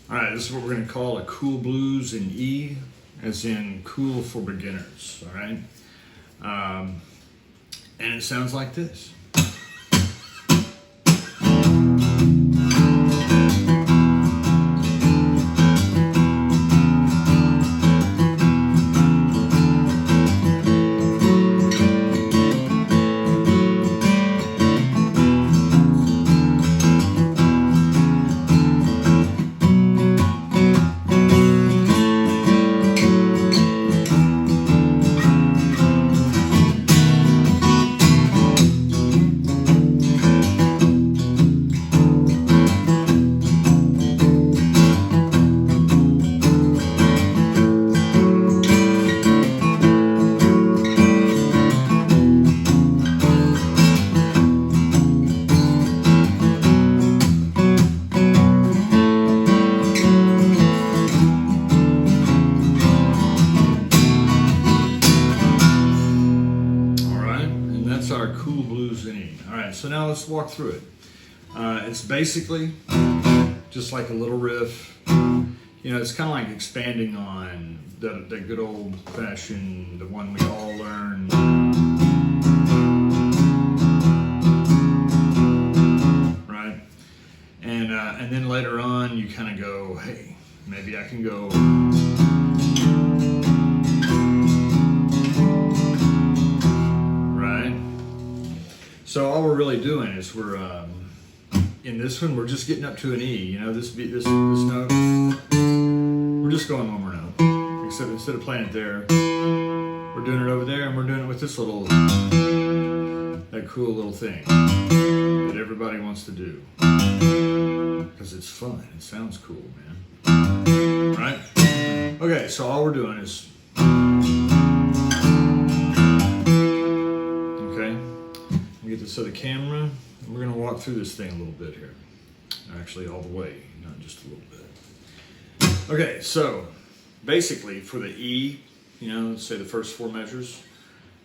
All right, this is what we're going to call a cool blues in E, as in cool for beginners. All right, and it sounds like this. Our cool blues in E. All right, so now let's walk through it. It's basically just like a little riff. You know, it's kind of like expanding on the good old fashioned, the one we all learn. Right? And then later on, you kind of go, hey, maybe I can go. So all we're really doing is we're in this one we're just getting up to an E. You know, this note. We're just going one more note. Except instead of playing it there, we're doing it over there, and we're doing it with this little, that cool little thing that everybody wants to do because it's fun. It sounds cool, man. Right? Okay, so all we're doing is. Get this to the camera, and we're going to walk through this thing a little bit here. Actually, all the way, not just a little bit. Okay, so basically for the E, you know, let's say the first four measures,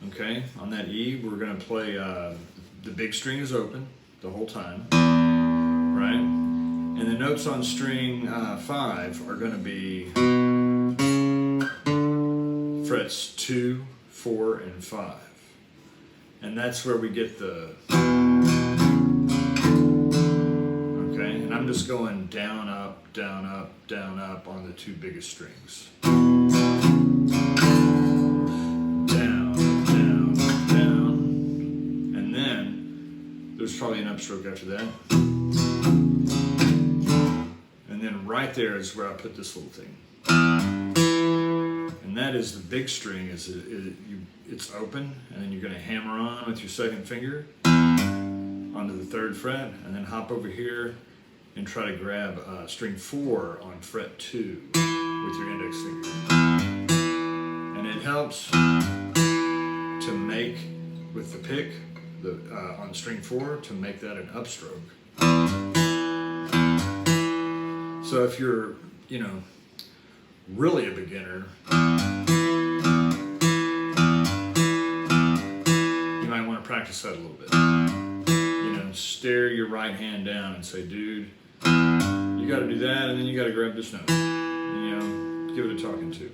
okay, on that E, we're going to play, the big string is open the whole time, right? And the notes on string 5 are going to be frets 2, 4, and 5. And that's where we get the, okay, and I'm just going down, up, down, up, down, up on the two biggest strings. Down, down, down, and then there's probably an upstroke after that. And then right there is where I put this little thing. And that is the big string, it's open, and then you're going to hammer on with your second finger onto the 3rd fret, and then hop over here and try to grab string 4 on fret 2 with your index finger. And it helps to make, with the pick, on string 4, to make that an upstroke. So if you're, you know, really a beginner, you might want to practice that a little bit. You know, stare your right hand down and say, dude, you got to do that, and then you got to grab this note. You know, give it a talking to.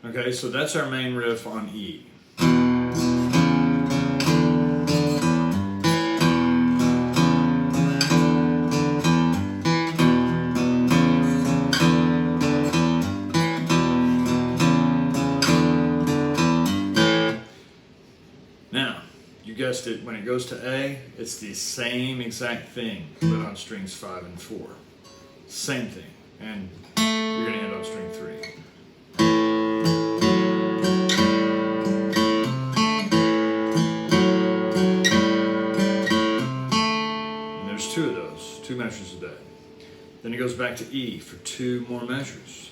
Okay, so that's our main riff on E. Guessed it, when it goes to A, it's the same exact thing, but on strings 5 and 4. Same thing. And you're going to end on string 3. And there's 2 of those, 2 measures a day. Then it goes back to E for 2 more measures.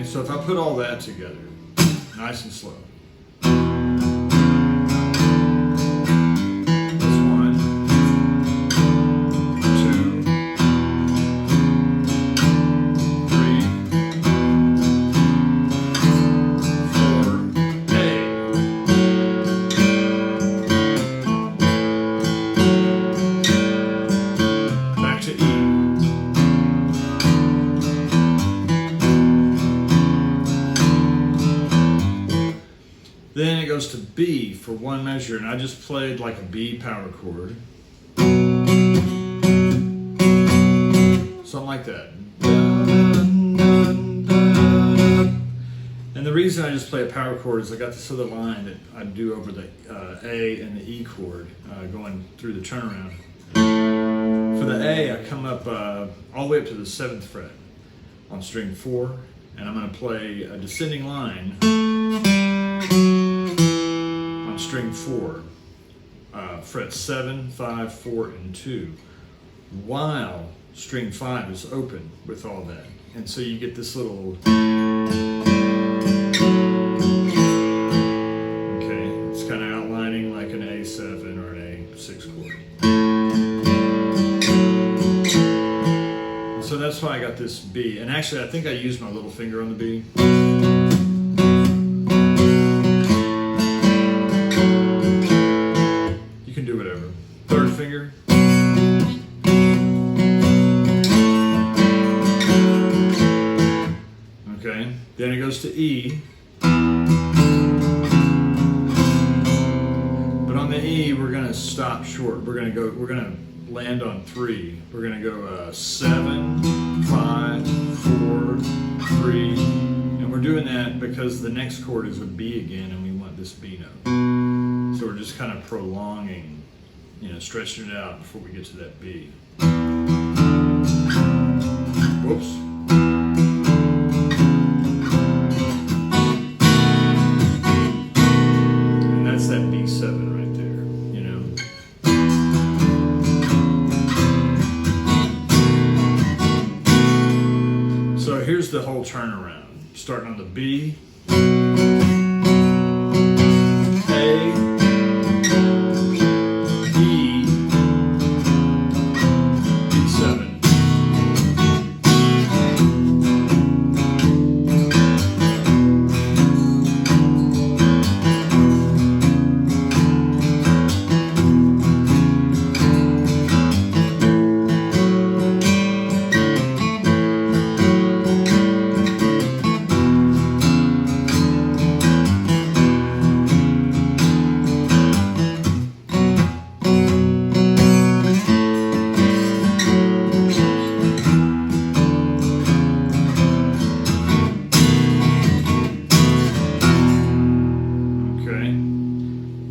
So if I put all that together, nice and slow. That's 1, 2, 3, 4, Then it goes to B for one measure, and I just played like a B power chord. Something like that. And the reason I just play a power chord is I got this other line that I do over the A and the E chord going through the turnaround. For the A, I come up all the way up to the 7th fret on string 4, and I'm going to play a descending line on string 4, frets 7, 5, 4, and 2, while string 5 is open with all that. And so you get this little, okay, it's kind of outlining like an A7 or an A6 chord. So that's why I got this B. And actually, I think I used my little finger on the B. You can do whatever. 3rd finger. Okay. Then it goes to E. But on the E, we're going to stop short. We're going to land on 3. We're going to go 7, 5, 4, 3, and we're doing that because the next chord is a B again, and we want this B note. So we're just kind of prolonging, stretching it out before we get to that B. Whoops. And that's that B7 right there. So here's the whole turnaround. Starting on the B, A, E, B7.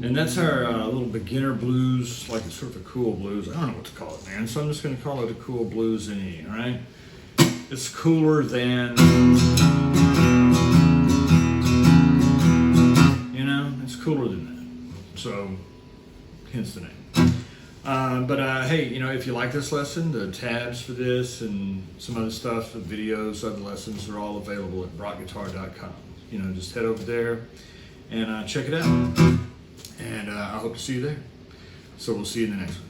And that's our little beginner blues, like it's sort of a cool blues. I don't know what to call it, man. So I'm just going to call it a cool blues in E, all right? It's cooler than, it's cooler than that. So, hence the name. Hey, if you like this lesson, the tabs for this and some other stuff, the videos, other lessons are all available at Brockguitar.com. Just head over there and check it out. And I hope to see you there. So we'll see you in the next one.